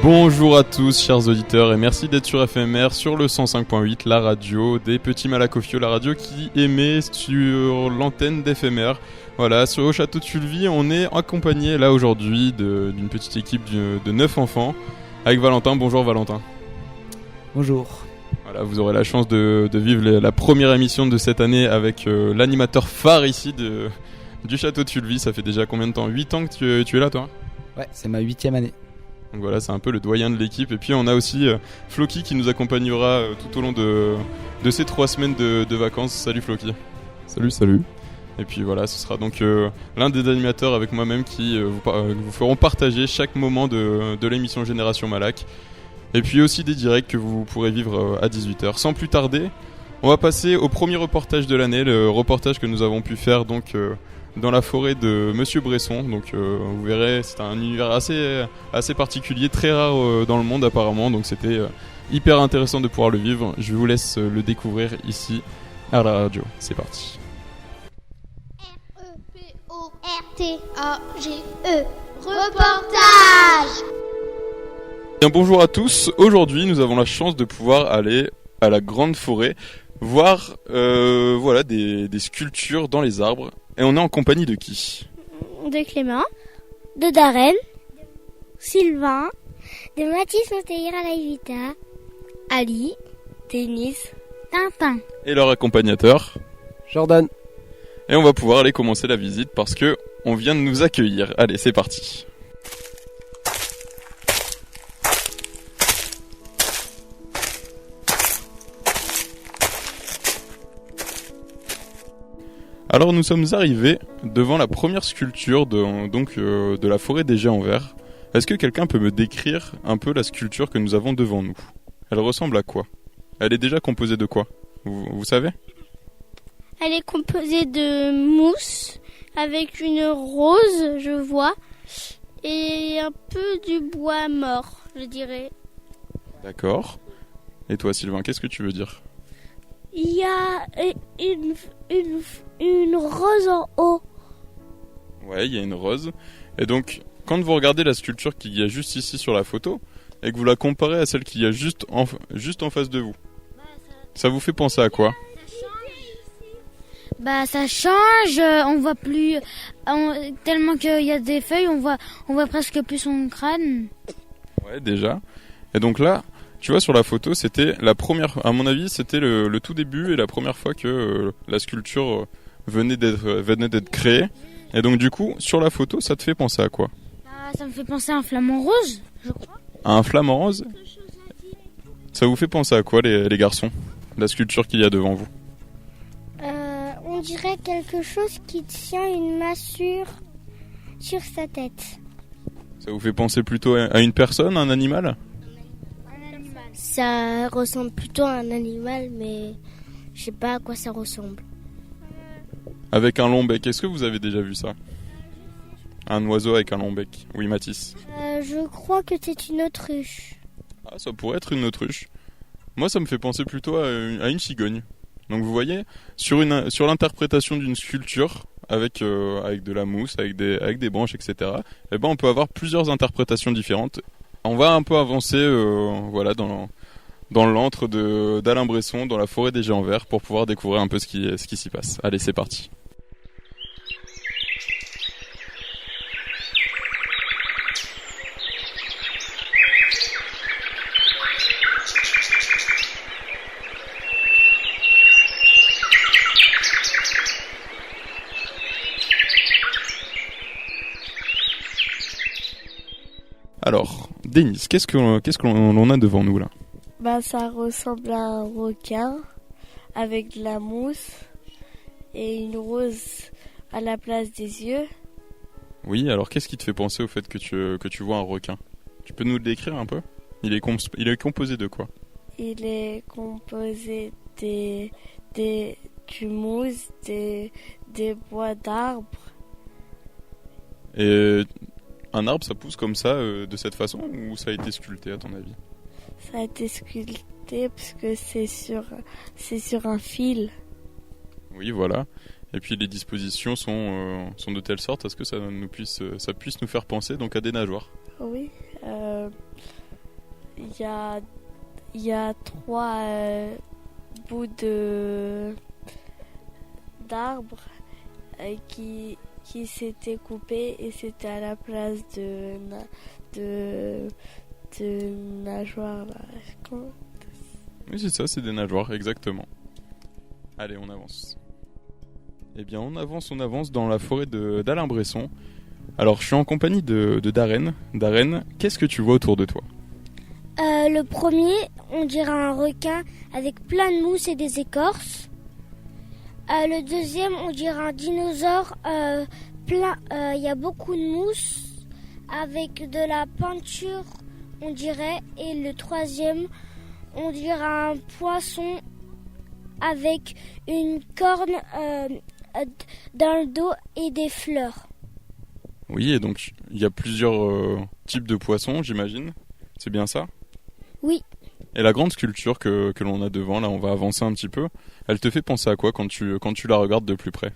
Bonjour à tous chers auditeurs et merci d'être sur FMR sur le 105.8, la radio des petits Malakofios, la radio qui émet sur l'antenne d'FMR. Voilà, au château de Sully, on est accompagné là aujourd'hui d'une petite équipe de 9 enfants avec Valentin. Bonjour Valentin. Bonjour. Voilà, vous aurez la chance de vivre la première émission de cette année avec l'animateur phare ici du château de Sully. Ça fait déjà combien de temps ? 8 ans que tu es là toi ? Ouais, c'est ma 8e année. Donc voilà, c'est un peu le doyen de l'équipe. Et puis on a aussi Floki qui nous accompagnera tout au long de ces 3 semaines de vacances. Salut Floki. Salut. Et puis voilà, ce sera donc l'un des animateurs avec moi-même qui vous feront partager chaque moment de l'émission Génération Malak. Et puis aussi des directs que vous pourrez vivre à 18h. Sans plus tarder, on va passer au premier reportage de l'année. Le reportage que nous avons pu faire donc dans la forêt de Monsieur Bresson. Donc vous verrez, c'est un univers assez particulier, très rare dans le monde apparemment. Donc c'était hyper intéressant de pouvoir le vivre. Je vous laisse le découvrir ici à la radio. C'est parti. R-E-P-O-R-T-A-G-E Reportage. Bien, bonjour à tous. Aujourd'hui, nous avons la chance de pouvoir aller à la grande forêt voir voilà des sculptures dans les arbres. Et on est en compagnie de qui ? De Clément, de Darren, Sylvain, de Mathis Monteira Laivita, Ali, Denis, Tintin. Et leur accompagnateur. Jordan. Et on va pouvoir aller commencer la visite parce que on vient de nous accueillir. Allez, c'est parti. Alors nous sommes arrivés devant la première sculpture de la forêt des géants verts. Est-ce que quelqu'un peut me décrire un peu la sculpture que nous avons devant nous ? Elle ressemble à quoi ? Elle est déjà composée de quoi ? Vous savez ? Elle est composée de mousse avec une rose, je vois, et un peu du bois mort, je dirais. D'accord. Et toi Sylvain, qu'est-ce que tu veux dire ? Il y a une rose en haut. Ouais, il y a une rose. Et donc, quand vous regardez la sculpture qu'il y a juste ici sur la photo, et que vous la comparez à celle qu'il y a juste en face de vous, ça vous fait penser à quoi ? Ça change, on voit plus, tellement qu'il y a des feuilles, on voit presque plus son crâne. Ouais, déjà. Et donc là, tu vois, sur la photo, c'était la première, à mon avis, c'était le tout début et la première fois que la sculpture venait d'être créée. Et donc du coup, sur la photo, ça te fait penser à quoi ? Ça me fait penser à un flamant rose, je crois. À un flamant rose ? Ça vous fait penser à quoi, les garçons ? La sculpture qu'il y a devant vous ? On dirait quelque chose qui tient une massue sur sa tête. Ça vous fait penser plutôt à une personne, un animal ? Ça ressemble plutôt à un animal, mais je sais pas à quoi ça ressemble. Avec un long bec, est-ce que vous avez déjà vu ça ? Un oiseau avec un long bec. Oui, Mathis. Je crois que c'est une autruche. Ah, ça pourrait être une autruche. Moi, ça me fait penser plutôt à une cigogne. Donc vous voyez, sur l'interprétation d'une sculpture, avec de la mousse, avec des branches, etc., eh ben, on peut avoir plusieurs interprétations différentes. On va un peu avancer voilà, dans l'antre d'Alain Bresson, dans la forêt des géants verts, pour pouvoir découvrir un peu ce qui s'y passe. Allez, c'est parti. Alors, Denis, qu'est-ce qu'on a devant nous là ? Ça ressemble à un requin avec de la mousse et une rose à la place des yeux. Oui, alors qu'est-ce qui te fait penser au fait que tu vois un requin ? Tu peux nous le décrire un peu ? Il est composé de quoi ? Il est composé du mousse, des bois d'arbres. Et un arbre, ça pousse comme ça, de cette façon, ou ça a été sculpté à ton avis ? Ça a été sculpté parce que c'est sur un fil. Oui, voilà. Et puis les dispositions sont de telle sorte à ce que ça puisse nous faire penser donc à des nageoires. Oui. il y a 3 bouts d'arbres qui s'étaient coupés et c'était à la place de nageoires. Là. Oui, c'est ça, c'est des nageoires, exactement. Allez, on avance. Eh bien, on avance dans la forêt d'Alain-Bresson. Alors, je suis en compagnie de Darren. Darren, qu'est-ce que tu vois autour de toi ? Le premier, on dirait un requin avec plein de mousse et des écorces. Le deuxième, on dirait un dinosaure il y a beaucoup de mousse avec de la peinture, on dirait. Et le troisième, on dirait un poisson avec une corne dans le dos et des fleurs. Oui, et donc, il y a plusieurs types de poissons, j'imagine. C'est bien ça ? Oui. Et la grande sculpture que l'on a devant, là, on va avancer un petit peu. Elle te fait penser à quoi quand tu la regardes de plus près ?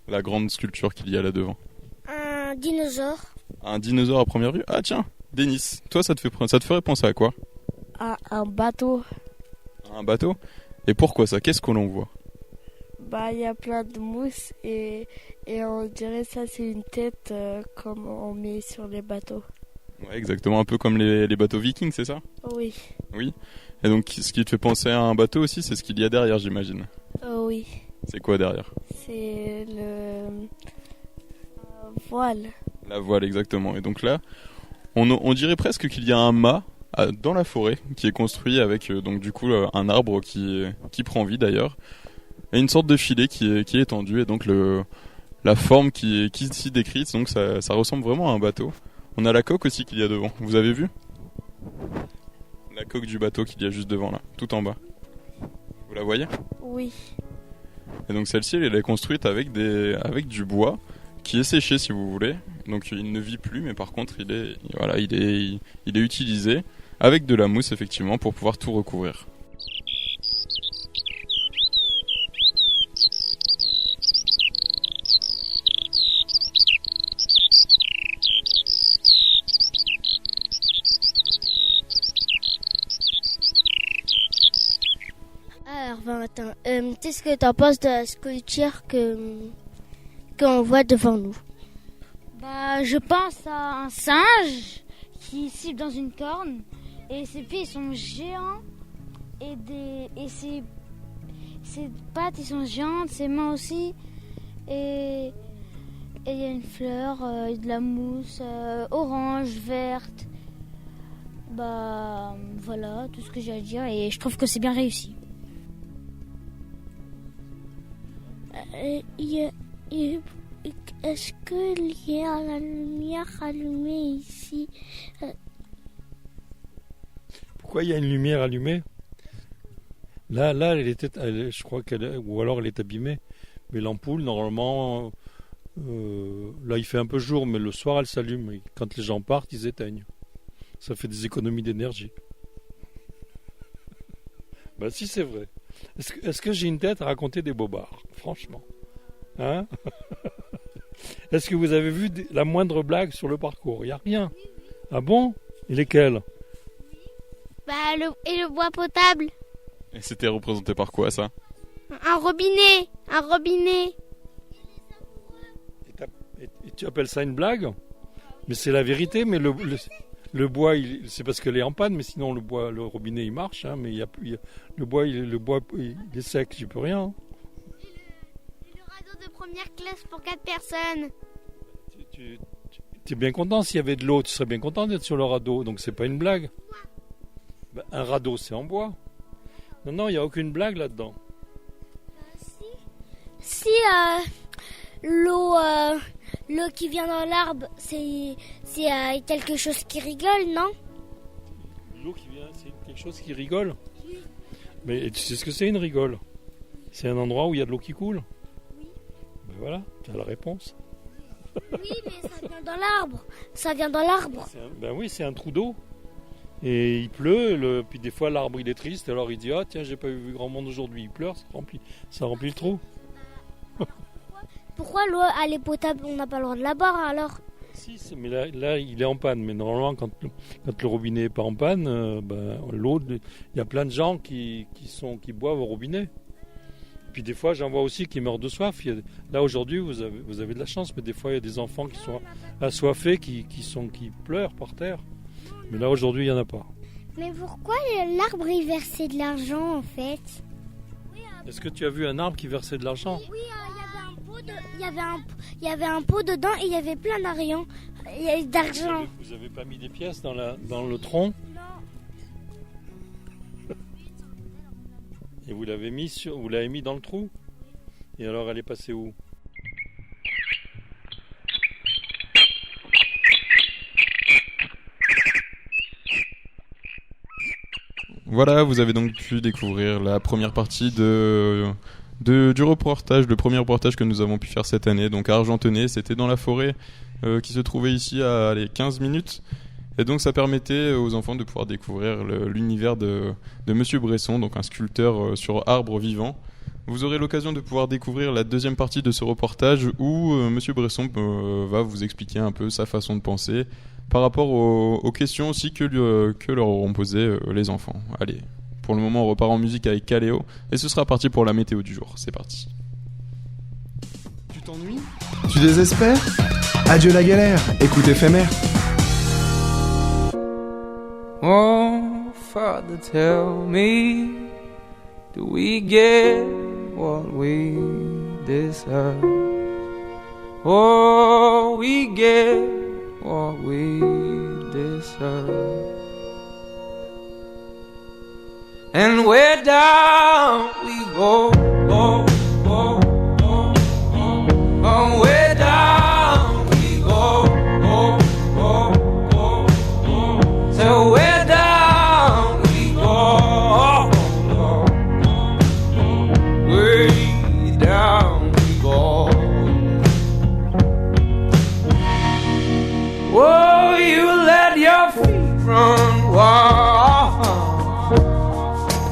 La grande sculpture qu'il y a là devant. Un dinosaure. Un dinosaure à première vue ? Ah tiens, Denis, toi ça te ferait penser à quoi ? À un bateau. Un bateau ? Et pourquoi ça ? Qu'est-ce que l'on voit ? Il y a plein de mousse et on dirait ça c'est une tête comme on met sur les bateaux. Ouais, exactement, un peu comme les bateaux vikings, c'est ça ? Oui. Oui. Et donc, ce qui te fait penser à un bateau aussi, c'est ce qu'il y a derrière, j'imagine. Oui. C'est quoi derrière ? C'est le voile. La voile, exactement. Et donc là, on dirait presque qu'il y a un mât dans la forêt qui est construit avec donc du coup un arbre qui prend vie d'ailleurs, et une sorte de filet qui est étendu. Et donc la forme qui est ici décrite, donc ça ressemble vraiment à un bateau. On a la coque aussi qu'il y a devant. Vous avez vu ? La coque du bateau qu'il y a juste devant là, tout en bas. Vous la voyez ? Oui. Et donc celle-ci, elle est construite avec du bois qui est séché si vous voulez. Donc il ne vit plus, mais par contre il est utilisé avec de la mousse effectivement pour pouvoir tout recouvrir. Alors Valentin, qu'est-ce que tu en penses de la sculpture qu'on voit devant nous ? Je pense à un singe qui siffle dans une corne et ses pieds sont géants et ses pattes ils sont géantes, ses mains aussi et il y a une fleur, de la mousse orange, verte. Voilà tout ce que j'ai à dire et je trouve que c'est bien réussi. Est-ce qu'il y a la lumière allumée ici ? Pourquoi il y a une lumière allumée ? Là, je crois ou alors elle est abîmée. Mais l'ampoule, normalement, là il fait un peu jour, mais le soir elle s'allume. Et quand les gens partent, ils éteignent. Ça fait des économies d'énergie. Si, c'est vrai. Est-ce que j'ai une tête à raconter des bobards ? Franchement. Hein ? Est-ce que vous avez vu la moindre blague sur le parcours ? Il n'y a rien. Ah bon ? Et lesquelles ? Le bois potable. Et c'était représenté par quoi ça ? Un robinet. Et tu appelles ça une blague ? Mais c'est la vérité, mais le bois, c'est parce qu'elle est en panne, mais sinon le robinet il marche, hein, mais le bois il est sec, j'y peux rien. Hein. Et le radeau de première classe pour 4 personnes. Tu es bien content, s'il y avait de l'eau, tu serais bien content d'être sur le radeau, donc c'est pas une blague. Un radeau c'est en bois. Non, il n'y a aucune blague là-dedans. Si l'eau qui vient dans l'arbre, c'est quelque chose qui rigole, non ? L'eau qui vient, c'est quelque chose qui rigole ? Oui. Mais tu sais ce que c'est une rigole ? C'est un endroit où il y a de l'eau qui coule ? Oui. Voilà, tu as la réponse. Oui, mais ça vient dans l'arbre. Ça vient dans l'arbre. Oui, c'est un trou d'eau. Et il pleut, puis des fois l'arbre il est triste, alors il dit « Ah tiens, j'ai pas vu grand monde aujourd'hui, il pleure, ça remplit le trou. » Pourquoi l'eau elle est potable, on n'a pas le droit de la boire alors ? Si, mais là, il est en panne. Mais normalement, quand le robinet n'est pas en panne, l'eau, il y a plein de gens qui boivent au robinet. Puis des fois, j'en vois aussi qui meurent de soif. Là, aujourd'hui, vous avez de la chance, mais des fois, il y a des enfants qui sont assoiffés, qui pleurent par terre. Mais là, aujourd'hui, il n'y en a pas. Mais pourquoi l'arbre il versait de l'argent en fait? Est-ce que tu as vu un arbre qui versait de l'argent? Oui, il y avait un pot dedans et il y avait plein d'argent. Vous avez pas mis des pièces dans le tronc? Non. Et vous l'avez mis dans le trou? Et alors elle est passée où? Voilà, vous avez donc pu découvrir la première partie du reportage, le premier reportage que nous avons pu faire cette année, donc à Argentonais. C'était dans la forêt qui se trouvait ici à 15 minutes. Et donc ça permettait aux enfants de pouvoir découvrir l'univers de Monsieur Bresson, donc un sculpteur sur arbre vivant. Vous aurez l'occasion de pouvoir découvrir la deuxième partie de ce reportage où Monsieur Bresson va vous expliquer un peu sa façon de penser par rapport aux questions aussi que leur auront posées les enfants. Allez, pour le moment on repart en musique avec Caléo et ce sera parti pour la météo du jour. C'est parti. Tu t'ennuies? Tu désespères? Adieu la galère, écoute éphémère. Oh, Father, tell me, do we get what we deserve? Oh, we get what we deserve. And where down we go, oh, oh, oh, oh, oh, where down we go, oh, oh, oh, oh, so where down we go, oh, oh, oh, way down we go. Oh, you let your feet run wild.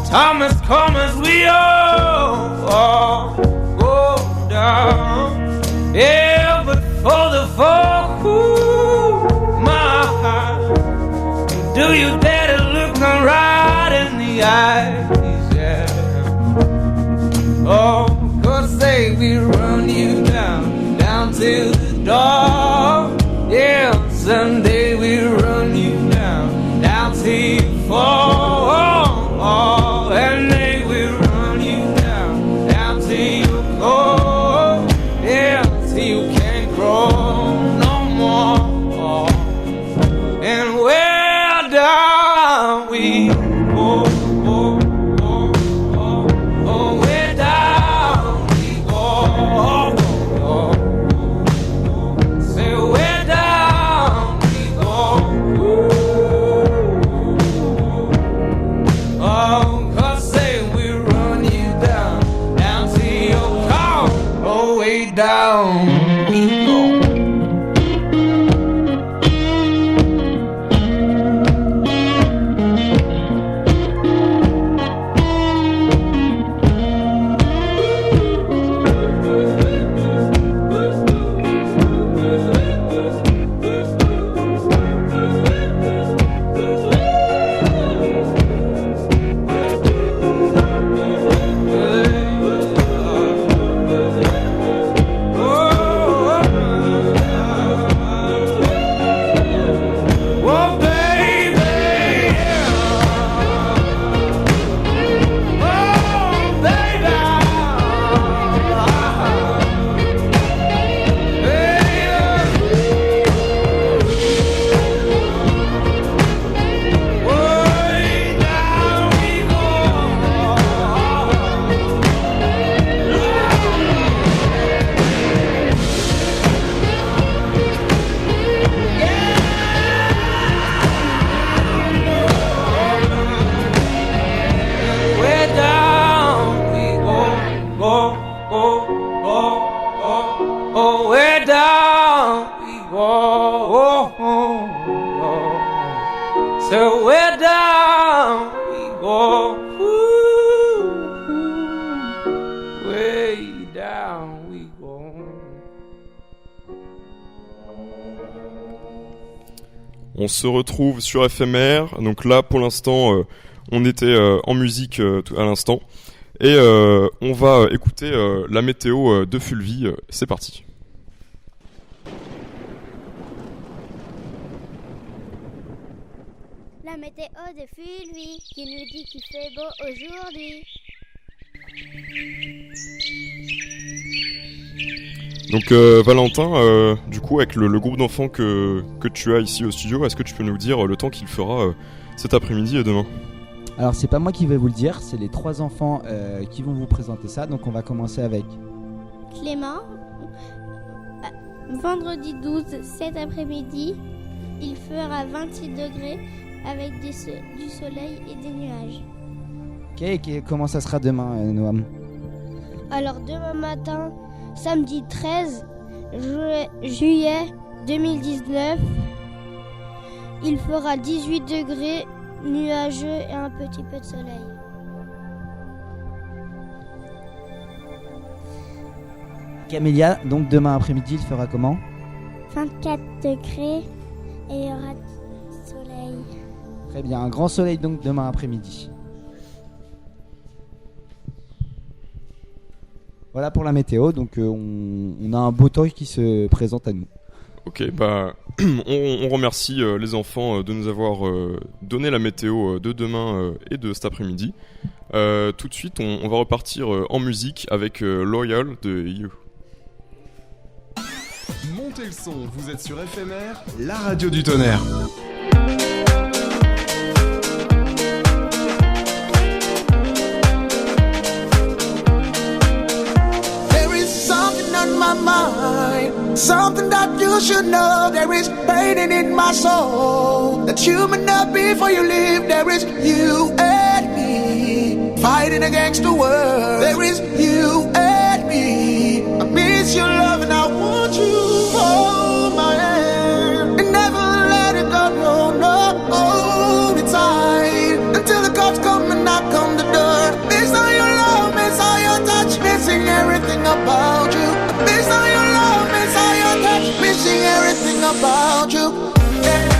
Time has come as we all go down. Yeah, but for the fall, ooh, my heart, do you dare to look me right in the eyes? Yeah. Oh, 'cause they will run you down to the door. Yeah, someday we'll run you down till you fall. And they will run you down till you go. Yeah, till you can't grow no more. And where down we go, oh, oh, oh, oh, where down we go, oh, oh, oh. Say where down we go, ooh. Oh, 'cause they will run you down till your car, oh, way down we go. So where down we go, ooh, way down we go. On se retrouve sur FMR. Donc là, pour l'instant, on était en musique à l'instant. Et on va écouter la météo de Fulvie. C'est parti. La météo de Fulvie qui nous dit qu'il fait beau aujourd'hui. Donc Valentin, du coup avec le groupe d'enfants que tu as ici au studio, est-ce que tu peux nous dire le temps qu'il fera cet après-midi et demain ? Alors c'est pas moi qui vais vous le dire, c'est les 3 enfants qui vont vous présenter ça. Donc on va commencer avec Clément, vendredi 12, cet après-midi, il fera 26 degrés avec du soleil et des nuages. Ok, comment ça sera demain, Noam ? Alors demain matin, samedi 13 juillet 2019, il fera 18 degrés, nuageux et un petit peu de soleil. Camélia, donc demain après-midi, il fera comment ? 24 degrés et il y aura du soleil. Très bien, un grand soleil donc demain après-midi. Voilà pour la météo, donc on a un beau temps qui se présente à nous. Ok, on remercie les enfants de nous avoir donné la météo de demain et de cet après-midi. Tout de suite, on va repartir en musique avec Loyal de You. Montez le son, vous êtes sur FMR, la radio du tonnerre. My mind, something that you should know. There is pain in my soul that you may not be before you leave. There is you and me fighting against the world. There is you and me. I miss your love and I want you. Hold my hand and never let it go. No, no, hold it tight until the cops come and knock on the door. Miss all your love, miss all your touch, missing everything about you. Miss all your love, miss all your touch, missing everything about you. Yeah.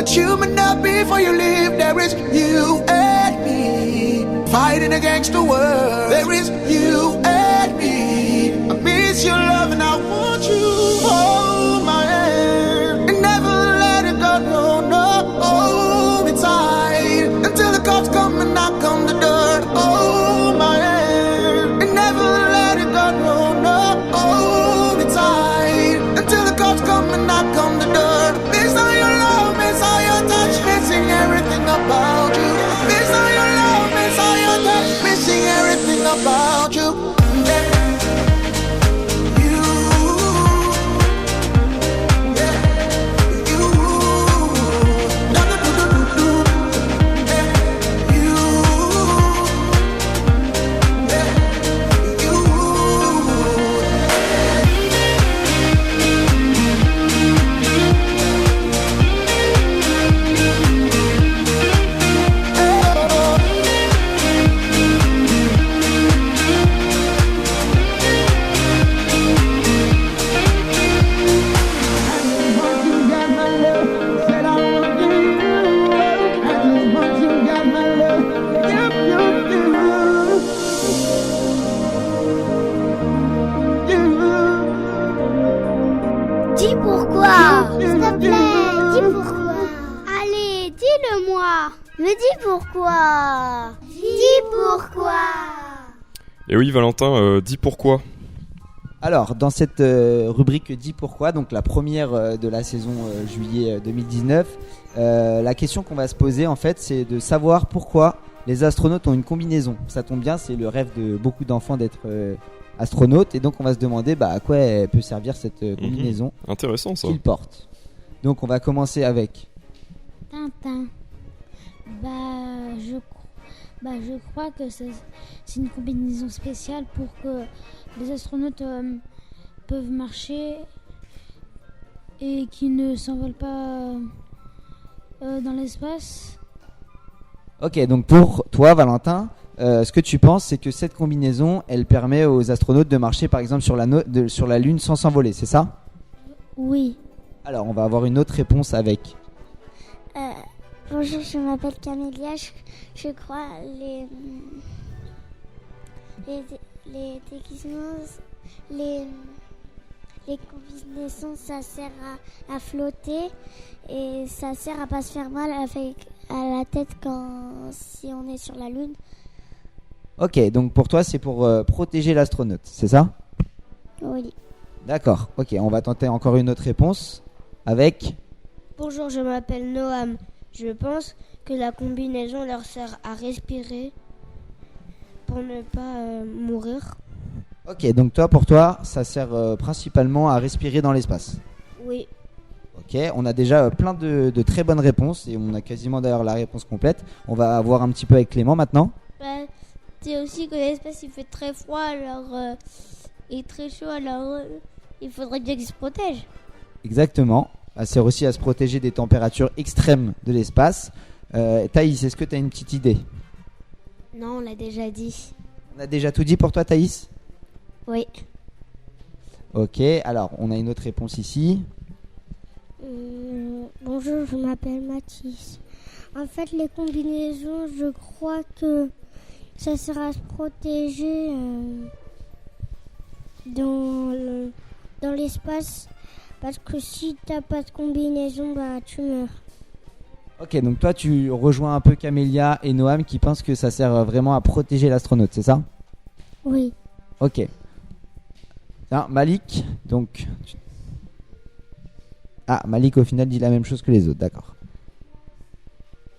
You may not be before you leave. There is you and me fighting against the world. There is you and me. I miss your love and I want you. Hold my hand and never let it go. No, no, hold me tight until the cops come and knock on the door. Hold my hand and never let it go. No, no, hold me tight until the cops come and knock on the door. Miss all your love, miss all your touch, missing everything about you. Miss all your love, miss all your touch, missing everything about you. Me dis pourquoi. Dis pourquoi. Et oui, Valentin, dis pourquoi. Alors, dans cette rubrique Dis pourquoi, donc la première de la saison juillet 2019, la question qu'on va se poser en fait, c'est de savoir pourquoi les astronautes ont une combinaison. Ça tombe bien, c'est le rêve de beaucoup d'enfants d'être astronaute, et donc on va se demander à quoi elle peut servir cette combinaison Intéressant ça. qu'ils portent. Donc on va commencer avec Tintin. Je crois que c'est une combinaison spéciale pour que les astronautes peuvent marcher et qui ne s'envolent pas dans l'espace. Ok, donc pour toi Valentin, ce que tu penses, c'est que cette combinaison, elle permet aux astronautes de marcher par exemple sur la Lune sans s'envoler, c'est ça? Oui. Alors on va avoir une autre réponse avec Bonjour, je m'appelle Camélia. Je crois les déguisements, les combinaisons, ça sert à flotter et ça sert à pas se faire mal à la tête si on est sur la Lune. Ok, donc pour toi c'est pour protéger l'astronaute, c'est ça? Oui. D'accord, ok, on va tenter encore une autre réponse avec Bonjour, je m'appelle Noam. Je pense que la combinaison leur sert à respirer pour ne pas mourir. Ok, donc pour toi, ça sert principalement à respirer dans l'espace. Oui. Ok, on a déjà plein de très bonnes réponses et on a quasiment d'ailleurs la réponse complète. On va voir un petit peu avec Clément maintenant. C'est aussi que l'espace il fait très froid alors et très chaud alors il faudrait bien qu'ils se protègent. Exactement, ça sert aussi à se protéger des températures extrêmes de l'espace. Thaïs, est-ce que tu as une petite idée? Non, on l'a déjà dit. On a déjà tout dit pour toi Thaïs? Oui. Ok, alors on a une autre réponse ici. Bonjour, je m'appelle Mathis. En fait, les combinaisons, je crois que ça sert à se protéger dans l'espace. Parce que si t'as pas de combinaison, tu meurs. Ok, donc toi tu rejoins un peu Camélia et Noam qui pensent que ça sert vraiment à protéger l'astronaute, c'est ça? Oui. Ok. Malik, donc... Malik au final dit la même chose que les autres, d'accord.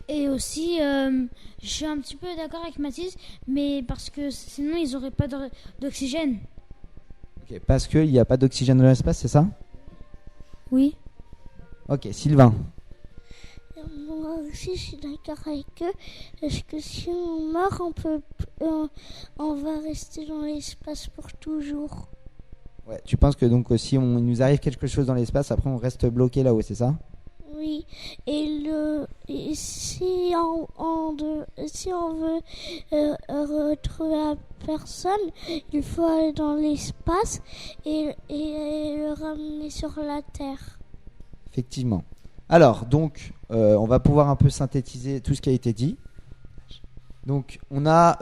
Et aussi, je suis un petit peu d'accord avec Mathis, mais parce que sinon ils n'auraient pas d'oxygène. Ok, parce qu'il n'y a pas d'oxygène dans l'espace, c'est ça? Oui. Ok, Sylvain. Moi aussi, je suis d'accord avec eux. Parce que si on meurt, on va rester dans l'espace pour toujours. Ouais, tu penses que donc si on nous arrive quelque chose dans l'espace, après on reste bloqué là-haut, c'est ça? Oui. Et si on veut retrouver la personne, il faut aller dans l'espace et le ramener sur la Terre. Effectivement. Alors, donc, on va pouvoir un peu synthétiser tout ce qui a été dit. Donc, on a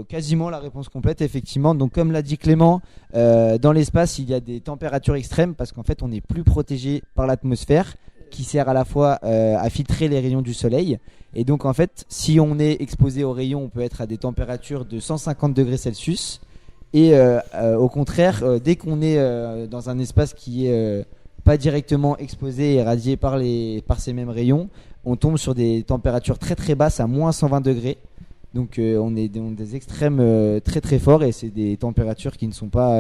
quasiment la réponse complète, effectivement. Donc, comme l'a dit Clément, dans l'espace, il y a des températures extrêmes parce qu'en fait, on n'est plus protégé par l'atmosphère qui sert à la fois à filtrer les rayons du soleil. Et donc, en fait, si on est exposé aux rayons, on peut être à des températures de 150 degrés Celsius. Et au contraire, dès qu'on est dans un espace qui est pas directement exposé et radié par ces mêmes rayons, on tombe sur des températures très très basses à moins 120 degrés. Donc on est dans des extrêmes très très forts et c'est des températures qui ne sont pas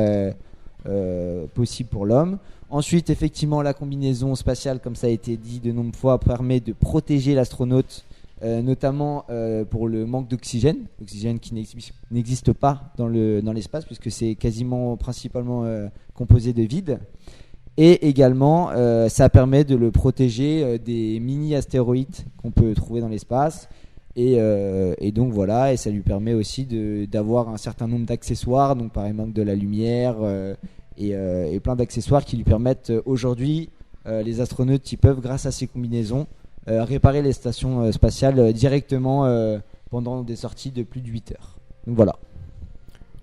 possibles pour l'homme. Ensuite, effectivement, la combinaison spatiale, comme ça a été dit de nombreuses fois, permet de protéger l'astronaute, notamment pour le manque d'oxygène. L'oxygène qui n'existe pas dans l'espace puisque c'est quasiment principalement composé de vide. Et également, ça permet de le protéger des mini-astéroïdes qu'on peut trouver dans l'espace. Et donc voilà, et ça lui permet aussi d'avoir un certain nombre d'accessoires, donc par exemple de la lumière et plein d'accessoires qui lui permettent aujourd'hui, les astronautes, ils peuvent grâce à ces combinaisons réparer les stations spatiales directement pendant des sorties de plus de 8 heures. Donc voilà.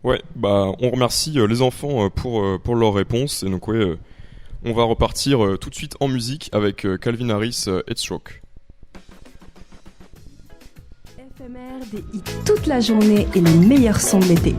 Ouais, on remercie les enfants pour leurs réponses. Et donc on va repartir tout de suite en musique avec Calvin Harris, Headstroke. Des hits toute la journée et les meilleurs sons de l'été.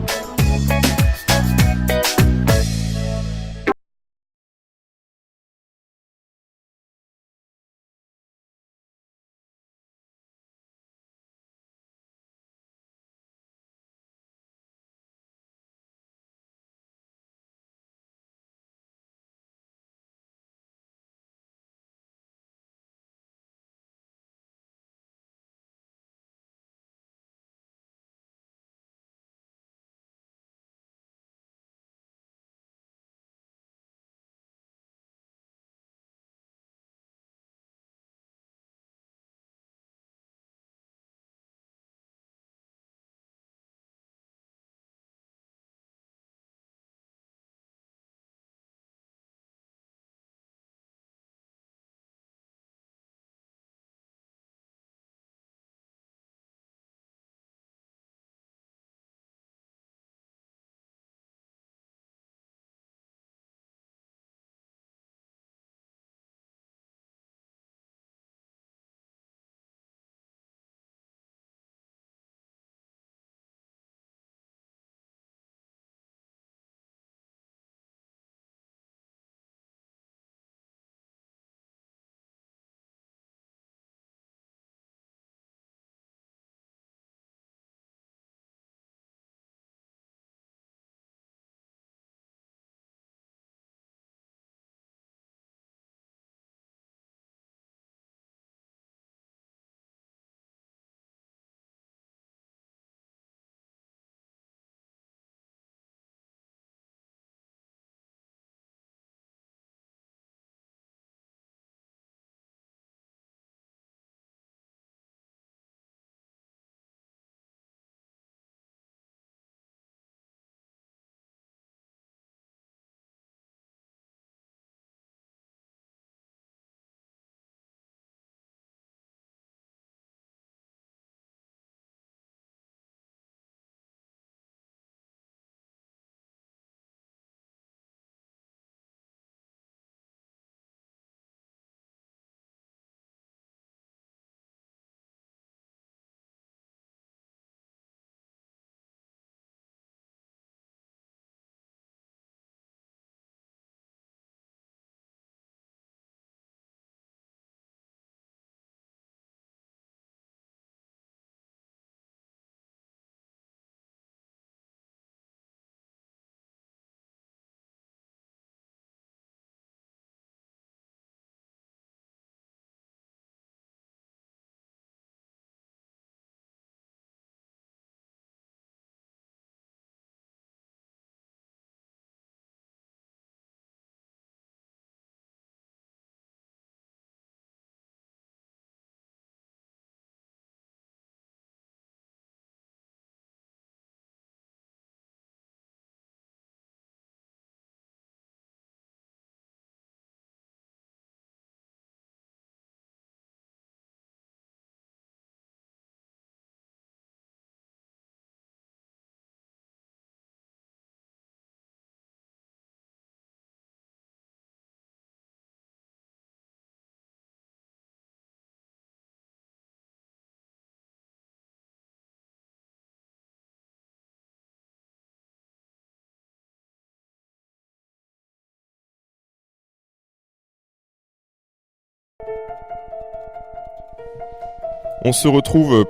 On se retrouve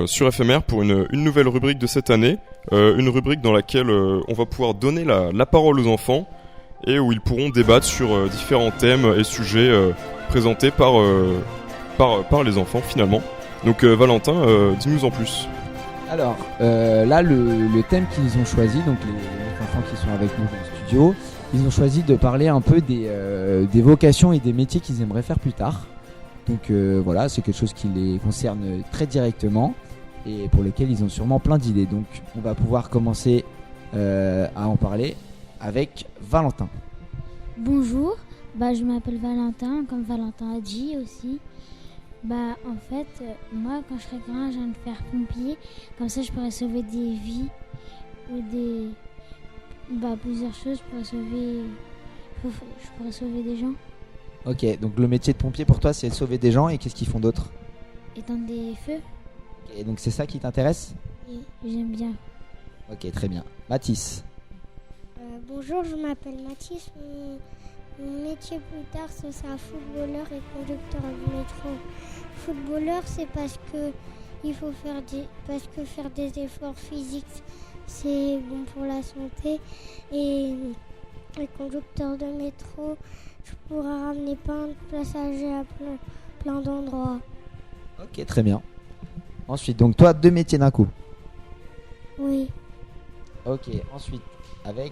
sur FMR pour une nouvelle rubrique de cette année, une rubrique dans laquelle on va pouvoir donner la parole aux enfants et où ils pourront débattre sur différents thèmes et sujets présentés par les enfants finalement. Donc Valentin, dis-nous en plus. Alors là le thème qu'ils ont choisi, donc les enfants qui sont avec nous dans le studio, ils ont choisi de parler un peu des vocations et des métiers qu'ils aimeraient faire plus tard. Donc voilà, c'est quelque chose qui les concerne très directement et pour lesquels ils ont sûrement plein d'idées. Donc on va pouvoir commencer à en parler avec Valentin. Bonjour, je m'appelle Valentin, comme Valentin a dit aussi. En fait, moi quand je serai grand, j'ai envie de faire pompier, comme ça je pourrais sauver des vies ou plusieurs choses, je pourrais sauver des gens. Ok, donc le métier de pompier pour toi c'est sauver des gens et qu'est-ce qu'ils font d'autre ? Éteindre des feux. Et donc c'est ça qui t'intéresse? Oui, j'aime bien. Ok, très bien. Mathis. Bonjour, je m'appelle Mathis. Mon métier plus tard, ce sera footballeur et conducteur de métro. Footballeur, c'est parce que faire des efforts physiques, c'est bon pour la santé. Et conducteur de métro, je pourrai ramener plein de passagers à plein d'endroits. Ok, très bien. Ensuite, donc toi, 2 métiers d'un coup. Oui. Ok, ensuite, avec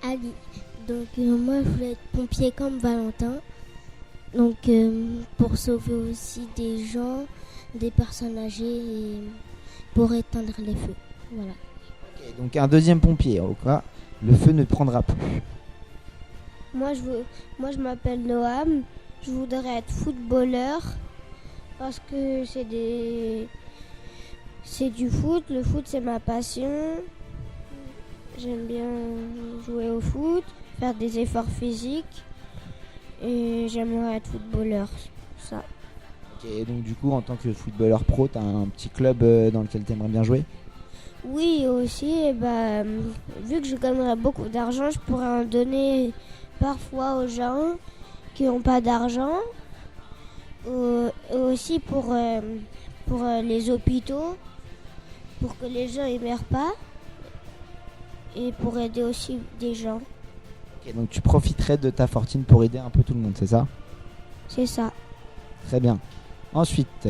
Ali. Donc moi, je voulais être pompier comme Valentin. Donc pour sauver aussi des gens, des personnes âgées et pour éteindre les feux. Voilà. Ok, donc un deuxième pompier, au cas le feu ne prendra plus. Moi, je m'appelle Noam. Je voudrais être footballeur parce que c'est du foot. Le foot, c'est ma passion. J'aime bien jouer au foot, faire des efforts physiques et j'aimerais être footballeur. Ça. Ok, donc du coup, en tant que footballeur pro, tu as un petit club dans lequel tu aimerais bien jouer? Oui, aussi, vu que je gagnerais beaucoup d'argent, je pourrais en donner parfois aux gens qui n'ont pas d'argent. Aussi pour les hôpitaux, pour que les gens ne meurent pas. Et pour aider aussi des gens. Ok, donc tu profiterais de ta fortune pour aider un peu tout le monde, c'est ça? C'est ça. Très bien. Ensuite,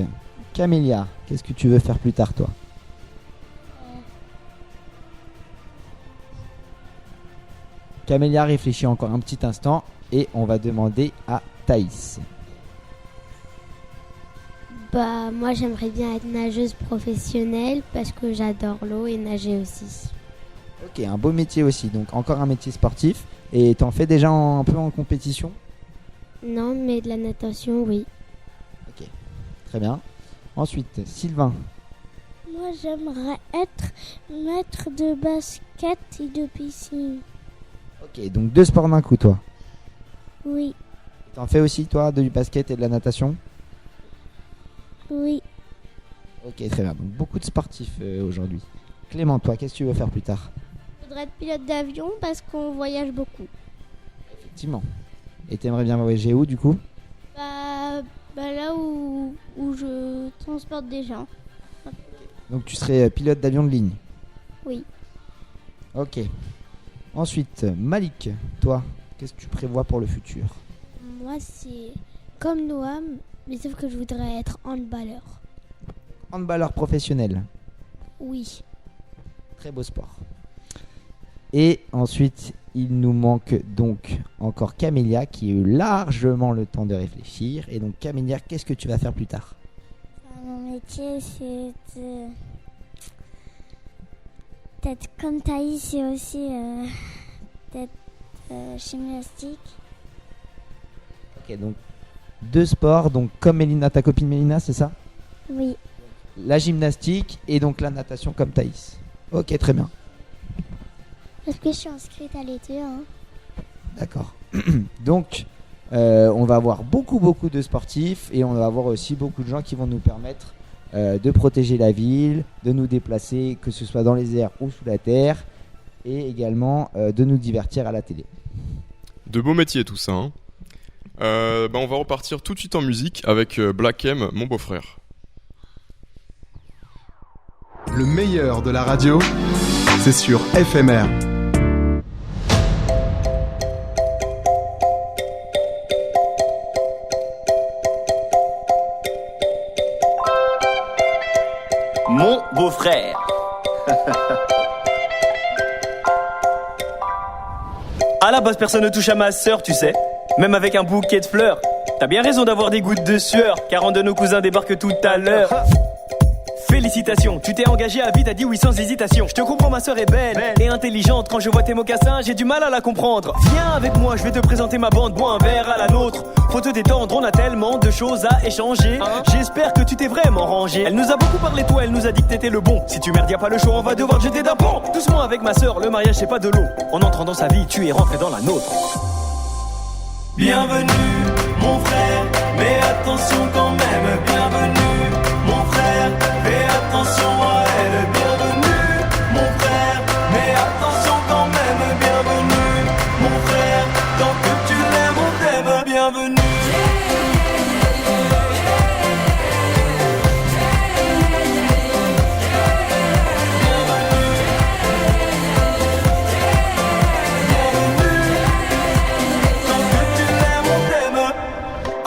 Camélia, qu'est-ce que tu veux faire plus tard, toi? Camélia réfléchit encore un petit instant et on va demander à Thaïs. Moi, j'aimerais bien être nageuse professionnelle parce que j'adore l'eau et nager aussi. Ok, un beau métier aussi, donc encore un métier sportif. Et t'en fais déjà un peu en compétition? Non, mais de la natation, oui. Ok, très bien. Ensuite, Sylvain. Moi, j'aimerais être maître de basket et de piscine. Ok, donc 2 sports d'un coup, toi. Oui. T'en fais aussi, toi, du basket et de la natation? Oui. Ok, très bien. Donc beaucoup de sportifs aujourd'hui. Clément, toi, qu'est-ce que tu veux faire plus tard? Je voudrais être pilote d'avion parce qu'on voyage beaucoup. Effectivement. Et t'aimerais bien voyager où, du coup? Là où je transporte des gens. Donc tu serais pilote d'avion de ligne? Oui. Ok. Ensuite, Malik, toi, qu'est-ce que tu prévois pour le futur? Moi, c'est comme Noam, mais sauf que je voudrais être handballeur. Handballeur professionnel? Oui. Très beau sport. Et ensuite, il nous manque donc encore Camélia qui a eu largement le temps de réfléchir. Et donc Camélia, qu'est-ce que tu vas faire plus tard? Mon métier, c'est d'être comme Thaïs et aussi d'être gymnastique. Ok, donc 2 sports, donc comme Mélina, ta copine Mélina, c'est ça? Oui. La gymnastique et donc la natation comme Thaïs. Ok, très bien. Parce que je suis inscrite à l'été. D'accord. Donc, on va avoir beaucoup de sportifs et on va avoir aussi beaucoup de gens qui vont nous permettre de protéger la ville, de nous déplacer, que ce soit dans les airs ou sous la terre, et également de nous divertir à la télé. De beaux métiers tout ça. Hein. On va repartir tout de suite en musique avec Black M, mon beau-frère. Le meilleur de la radio, c'est sur FMR. Mon beau-frère. À la base, personne ne touche à ma sœur, tu sais. Même avec un bouquet de fleurs. T'as bien raison d'avoir des gouttes de sueur, car un de nos cousins débarque tout à l'heure. Félicitations, tu t'es engagé à vie, t'as dit oui sans hésitation. Je te comprends, ma sœur est belle et intelligente. Quand je vois tes mocassins, j'ai du mal à la comprendre. Viens avec moi, je vais te présenter ma bande, bois un verre à la nôtre. Faut te détendre, on a tellement de choses à échanger. J'espère que tu t'es vraiment rangé. Elle nous a beaucoup parlé de toi, elle nous a dit que t'étais le bon. Si tu merdes, y'a pas le choix, on va devoir te jeter d'un pont. Doucement avec ma sœur, le mariage c'est pas de l'eau. En entrant dans sa vie, tu es rentré dans la nôtre. Bienvenue, mon frère, mais attention quand même. Bienvenue, mon frère. frère, fais attention à elle. Bienvenue, mon frère, mais attention quand même. Bienvenue, mon frère, tant que tu l'aimes, on t'aime. Bienvenue.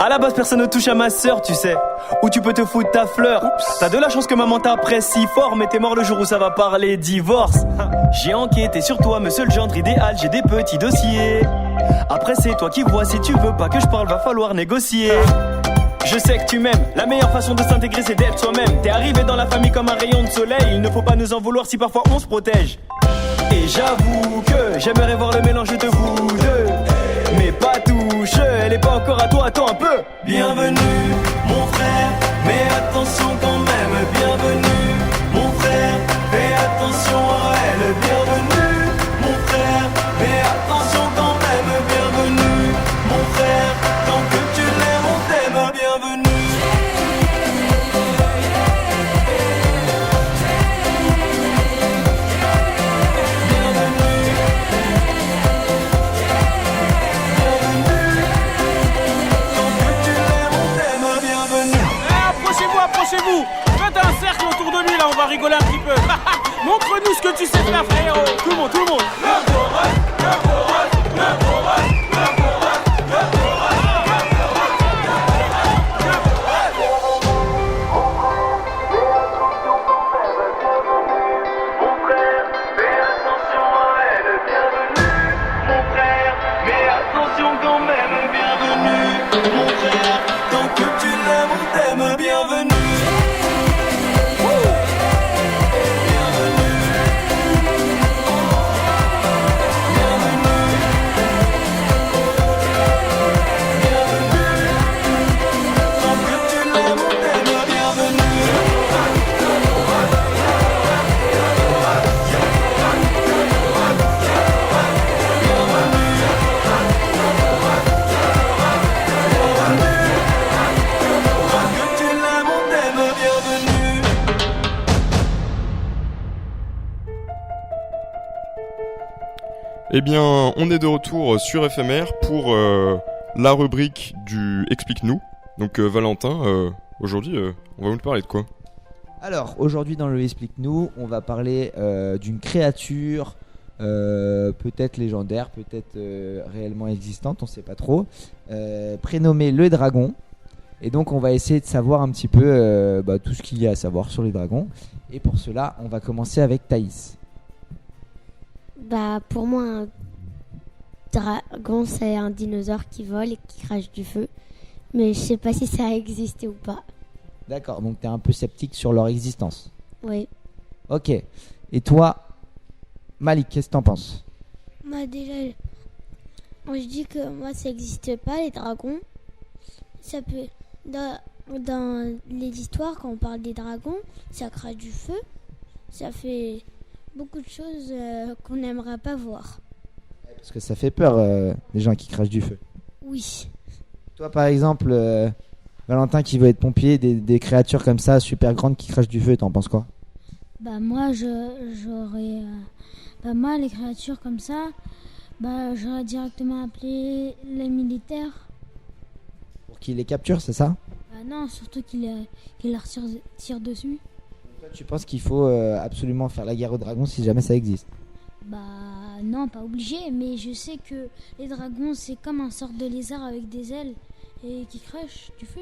À la base, personne ne touche à ma sœur, tu sais. Ou tu peux te foutre ta fleur. T'as de la chance que maman t'apprécie fort, mais t'es mort le jour où ça va parler divorce. J'ai enquêté sur toi, monsieur le gendre idéal, j'ai des petits dossiers. Après, c'est toi qui vois, si tu veux pas que je parle, va falloir négocier. Je sais que tu m'aimes, la meilleure façon de s'intégrer c'est d'être soi-même. T'es arrivé dans la famille comme un rayon de soleil, il ne faut pas nous en vouloir si parfois on se protège. Et j'avoue que j'aimerais voir le mélange de vous deux, mais pas touche, elle est pas encore à toi, attends un peu. Bienvenue, mon frère, mais attention quand même. Bienvenue, mon frère, fais attention à elle. Bienvenue, mon frère, mais attention quand même. Bienvenue, mon frère, tant que tu l'aimes, on t'aime. Bienvenue. Approchez-vous, faites un cercle autour de lui là, on va rigoler un petit peu. Montre-nous ce que tu sais faire, frérot. Tout le monde, tout le monde. Eh bien, on est de retour sur FMR pour la rubrique du Explique-nous. Donc Valentin, aujourd'hui, on va vous parler de quoi ? Alors, aujourd'hui dans le Explique-nous, on va parler d'une créature peut-être légendaire, peut-être réellement existante, on ne sait pas trop, prénommée le dragon. Et donc on va essayer de savoir un petit peu tout ce qu'il y a à savoir sur les dragons. Et pour cela, on va commencer avec Thaïs. Pour moi, un dragon, c'est un dinosaure qui vole et qui crache du feu. Mais je sais pas si ça a existé ou pas. D'accord, donc tu es un peu sceptique sur leur existence. Oui. Ok. Et toi, Malik, qu'est-ce que t'en penses ? Moi, déjà, je dis que moi, ça n'existe pas, les dragons. Ça peut... Dans les histoires, quand on parle des dragons, ça crache du feu. Ça fait beaucoup de choses qu'on n'aimerait pas voir. Parce que ça fait peur, les gens qui crachent du feu. Oui. Toi, par exemple, Valentin qui veut être pompier, des créatures comme ça, super grandes, qui crachent du feu, t'en penses quoi ? Moi, j'aurais... moi, les créatures comme ça, j'aurais directement appelé les militaires. Pour qu'ils les capturent, c'est ça ? Non, surtout qu'ils leur tirent dessus. Toi, tu penses qu'il faut absolument faire la guerre aux dragons si jamais ça existe ? Non, pas obligé, mais je sais que les dragons, c'est comme un sorte de lézard avec des ailes et qui crache du feu.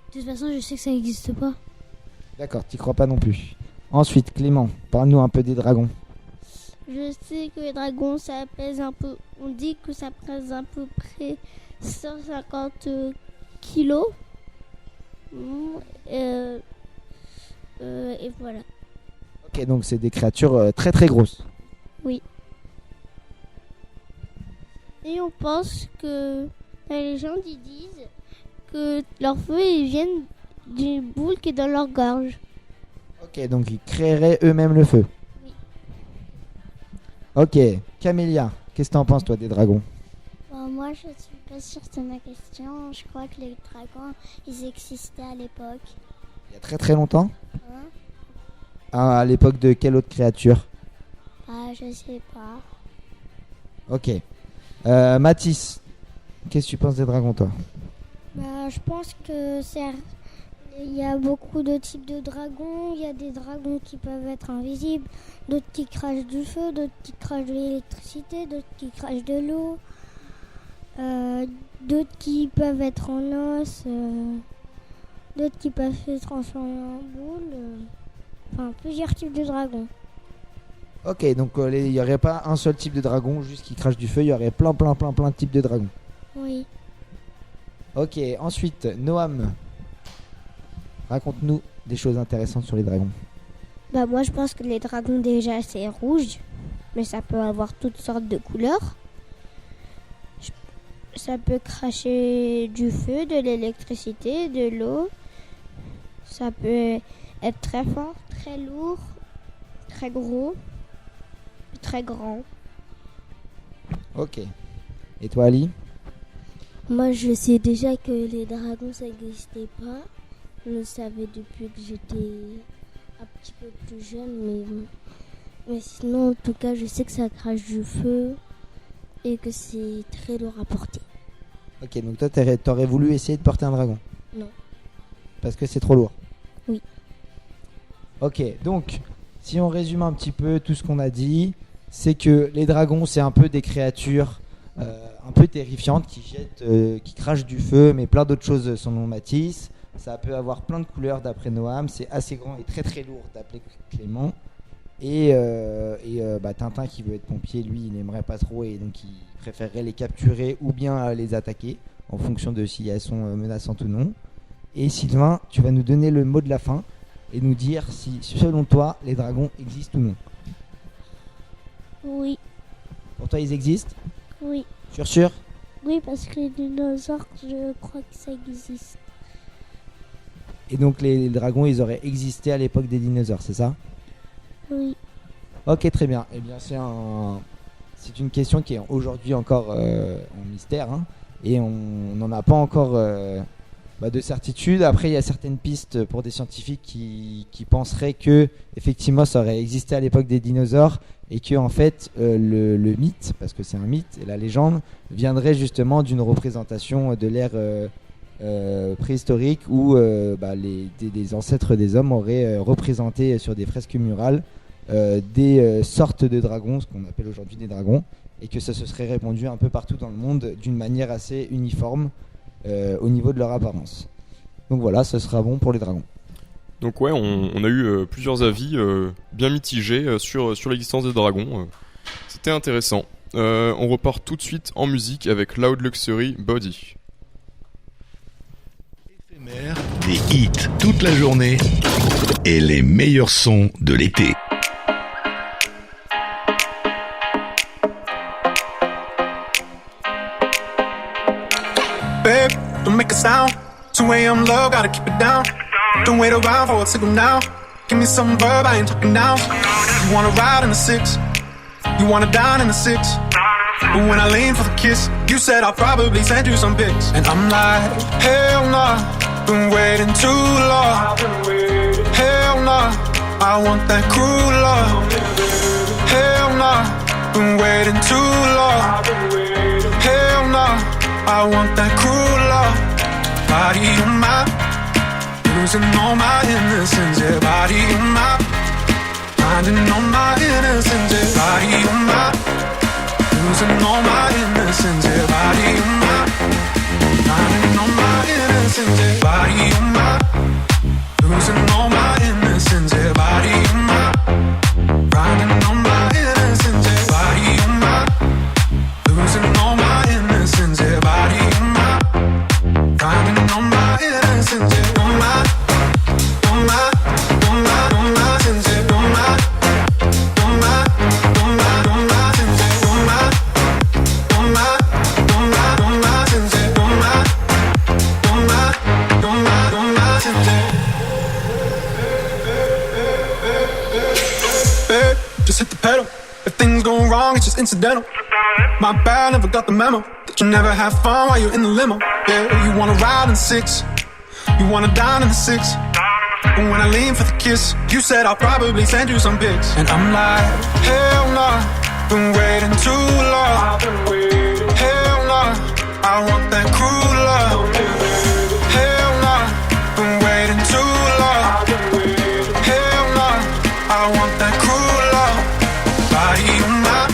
De toute façon, je sais que ça n'existe pas. D'accord, t'y crois pas non plus. Ensuite, Clément, parle-nous un peu des dragons. Je sais que les dragons, ça pèse un peu... On dit que ça pèse à peu près 150 kilos. Et voilà. Ok, donc c'est des créatures très très grosses. Oui. Et on pense que les légendes ils disent que leur feu ils viennent d'une boule qui est dans leur gorge. Ok, donc ils créeraient eux-mêmes le feu. Oui. Ok, Camélia, qu'est-ce que t'en penses toi des dragons ? Moi Moi, je suis pas sûre de ma question. Je crois que les dragons, ils existaient à l'époque. Il y a très très longtemps. Hein? À l'époque de quelle autre créature? Ah, je sais pas. Ok. Mathis, qu'est-ce que tu penses des dragons, toi? Je pense que il y a beaucoup de types de dragons. Il y a des dragons qui peuvent être invisibles, d'autres qui crachent du feu, d'autres qui crachent de l'électricité, d'autres qui crachent de l'eau, d'autres qui peuvent être en os, d'autres qui peuvent se transformer en boule. Enfin, plusieurs types de dragons. Ok, donc il n'y aurait pas un seul type de dragon juste qui crache du feu, il y aurait plein de types de dragons. Oui. Ok, ensuite, Noam, raconte-nous des choses intéressantes sur les dragons. Moi, je pense que les dragons, déjà, c'est rouge, mais ça peut avoir toutes sortes de couleurs. Ça peut cracher du feu, de l'électricité, de l'eau. Ça peut être très fort, très lourd, très gros, très grand. Ok. Et toi, Ali? Moi, je sais déjà que les dragons, ça n'existait pas. Je le savais depuis que j'étais un petit peu plus jeune, mais sinon, en tout cas, je sais que ça crache du feu et que c'est très lourd à porter. Ok, donc toi, t'aurais voulu essayer de porter un dragon? Non. Parce que c'est trop lourd? Oui. Ok, donc, si on résume un petit peu tout ce qu'on a dit, c'est que les dragons, c'est un peu des créatures un peu terrifiantes qui crachent du feu, mais plein d'autres choses selon Mathis. Ça peut avoir plein de couleurs d'après Noam, c'est assez grand et très très lourd d'après Clément. Et Tintin qui veut être pompier, lui il n'aimerait pas trop et donc il préférerait les capturer ou bien les attaquer en fonction de si elles sont menaçantes ou non. Et Sylvain, tu vas nous donner le mot de la fin et nous dire si selon toi les dragons existent ou non. Oui. Pour toi ils existent? Oui. Sûr? Oui, parce que les dinosaures, je crois que ça existe. Et donc les dragons ils auraient existé à l'époque des dinosaures, c'est ça? Oui. Ok, très bien. Eh bien c'est une question qui est aujourd'hui encore en mystère, hein, et on n'en a pas encore de certitude. Après il y a certaines pistes pour des scientifiques qui penseraient que effectivement ça aurait existé à l'époque des dinosaures et que en fait le mythe, parce que c'est un mythe et la légende viendrait justement d'une représentation de l'ère préhistorique où les ancêtres des hommes auraient représenté sur des fresques murales des sortes de dragons, ce qu'on appelle aujourd'hui des dragons, et que ça se serait répandu un peu partout dans le monde d'une manière assez uniforme au niveau de leur apparence. Donc voilà, ce sera bon pour les dragons. Donc ouais, on a eu plusieurs avis bien mitigés sur l'existence des dragons. C'était intéressant. On repart tout de suite en musique avec Loud Luxury Body. Des hits toute la journée et les meilleurs sons de l'été. Babe, don't make a sound. 2 a.m. low, gotta keep it down. Don't wait around for a signal now. Give me some verb, I ain't talking now. You wanna ride in the 6, you wanna dine in the 6. But when I lean for the kiss, you said I'll probably send you some pics. And I'm like, hell nah, been waiting too long. Hell nah, I want that cruel love. Hell nah, been waiting too long. Hell nah, I want that cruel love. Body on my, losing all my innocence. Yeah, body on my, finding all my innocence. Yeah, body on my, losing all my innocence. Yeah, body on my, finding all my innocence. Yeah, body on my, losing all my innocence. Yeah, body on my, finding all my innocence. Yeah, body on my, losing all my innocence. Yeah, body on my, finding all my innocence. Yeah, on my, on my, on my, on my sins. Yeah, on my, on my, on my, on my sins. Yeah, on my, on my, on my, on my sins. Yeah, on my, on my, on my, on my sins. Yeah. Babe, just hit the pedal. If things go wrong, it's just incidental. My bad, never got the memo. The but you never have fun while you're in the limo. Yeah, you wanna ride in the 6, you wanna dine in the 6. And when I lean for the kiss, you said I'll probably send you some pics. And I'm like, hell nah, been waiting too long. Hell nah, I want that cruel love. Hell nah, been waiting too long. Hell nah, I want that cruel love. Body of mine,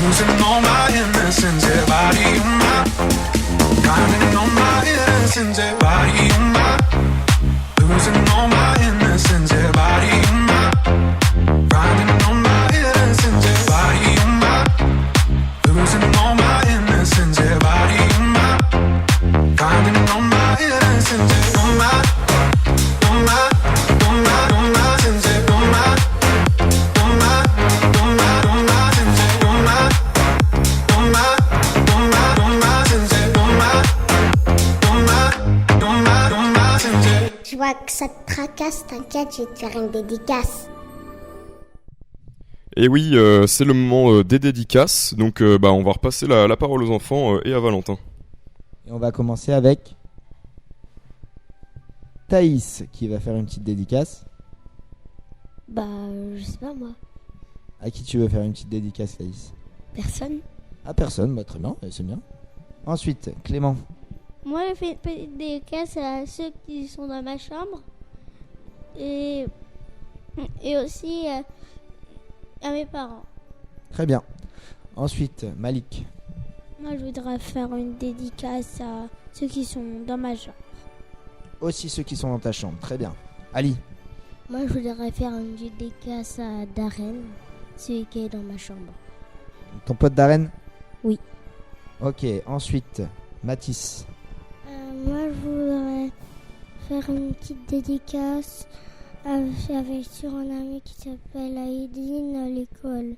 losing all my innocence. Yeah, body of mine, grinding on my innocence. Yeah, body of mine, losing all my innocence. Yeah, body of mine, grinding on my innocence. Yeah, body of mine, losing all my innocence. Yeah, body of mine, grinding on my innocence. Yeah, on my, on my, on my, on my sins. Yeah, on my, on my, on my, on my sins. Yeah, on my, on my, on my, on my sins. Yeah, on my, on my, on my, on my sins. Yeah. Je vois que ça te tracasse, t'inquiète, je vais te faire une dédicace. Et oui, c'est le moment des dédicaces. Donc on va repasser la parole aux enfants et à Valentin. Et on va commencer avec Thaïs qui va faire une petite dédicace. Bah, je sais pas moi. À qui tu veux faire une petite dédicace, Thaïs? Personne. À personne, bah, très bien, c'est bien. Ensuite, Clément. Moi, je fais une petite dédicace à ceux qui sont dans ma chambre et aussi à mes parents. Très bien. Ensuite, Malik. Moi, je voudrais faire une dédicace à ceux qui sont dans ma chambre. Aussi ceux qui sont dans ta chambre. Très bien. Ali. Moi, je voudrais faire une dédicace à Darren, celui qui est dans ma chambre. Ton pote Darren? Oui. Ok. Ensuite, Mathis. Moi, je voudrais faire une petite dédicace sur un ami qui s'appelle Aïdine à l'école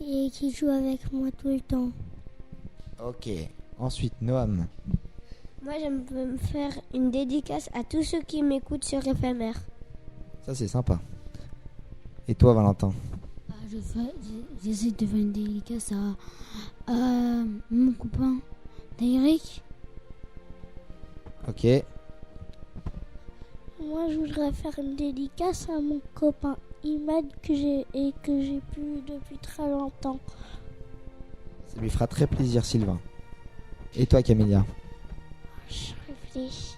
et qui joue avec moi tout le temps. Ok. Ensuite, Noam. Moi, j'aimerais me faire une dédicace à tous ceux qui m'écoutent sur FMR. Ça, c'est sympa. Et toi, Valentin? J'essaie de faire une dédicace à mon copain d'Eric. Ok. Moi, je voudrais faire une dédicace à mon copain Imad que j'ai plus depuis très longtemps. Ça lui fera très plaisir, Sylvain. Et toi, Camélia? Je réfléchis.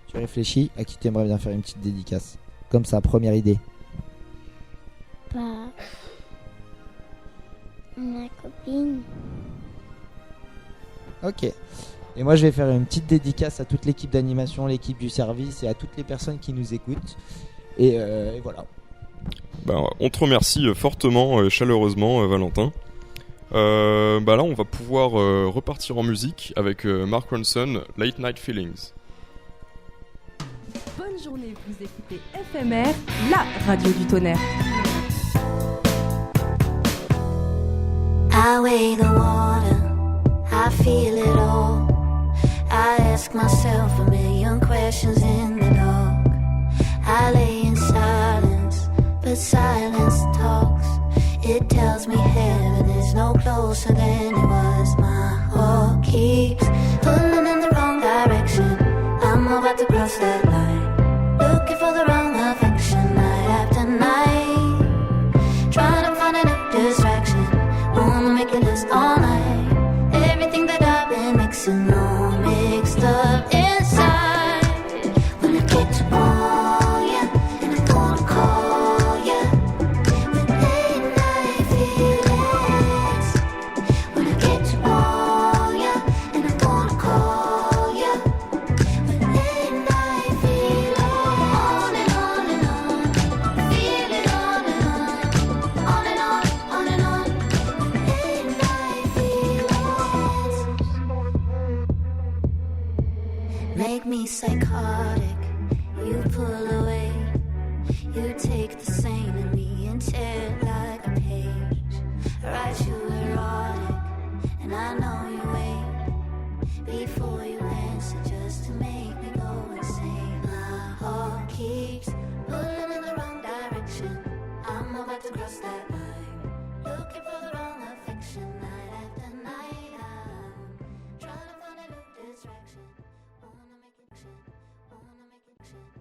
Tu réfléchis à qui tu aimerais bien faire une petite dédicace? Comme ça, première idée. Bah, ma copine. Ok. Et moi, je vais faire une petite dédicace à toute l'équipe d'animation, l'équipe du service et à toutes les personnes qui nous écoutent. Et voilà. On te remercie fortement, chaleureusement, Valentin. Là, on va pouvoir repartir en musique avec Mark Ronson, Late Night Feelings. Bonne journée, vous écoutez FMR, la radio du tonnerre. I weigh the water, I feel it all. I ask myself a million questions in the dark. I lay in silence, but silence talks. It tells me heaven is no closer than it was. My heart keeps pulling in the wrong direction. I'm about to cross that line, looking for the wrong affection night after night. Trying to find a new distraction, wanna make it last all night. Everything that I've been mixing all mixed up inside. When I get to call ya, and I'm gonna call ya with late night feelings. When I get to call ya, and I'm gonna call ya with late night feelings. On and on and on, feel it on and on and on and on with late night feelings. Make me psychotic, you pull away. You take the same in me and tear it like a page. I write you erotic, and I know you wait before you answer just to make me go insane. My heart keeps pulling in the wrong direction. I'm about to cross that line, looking for the wrong affection night after night. ocean.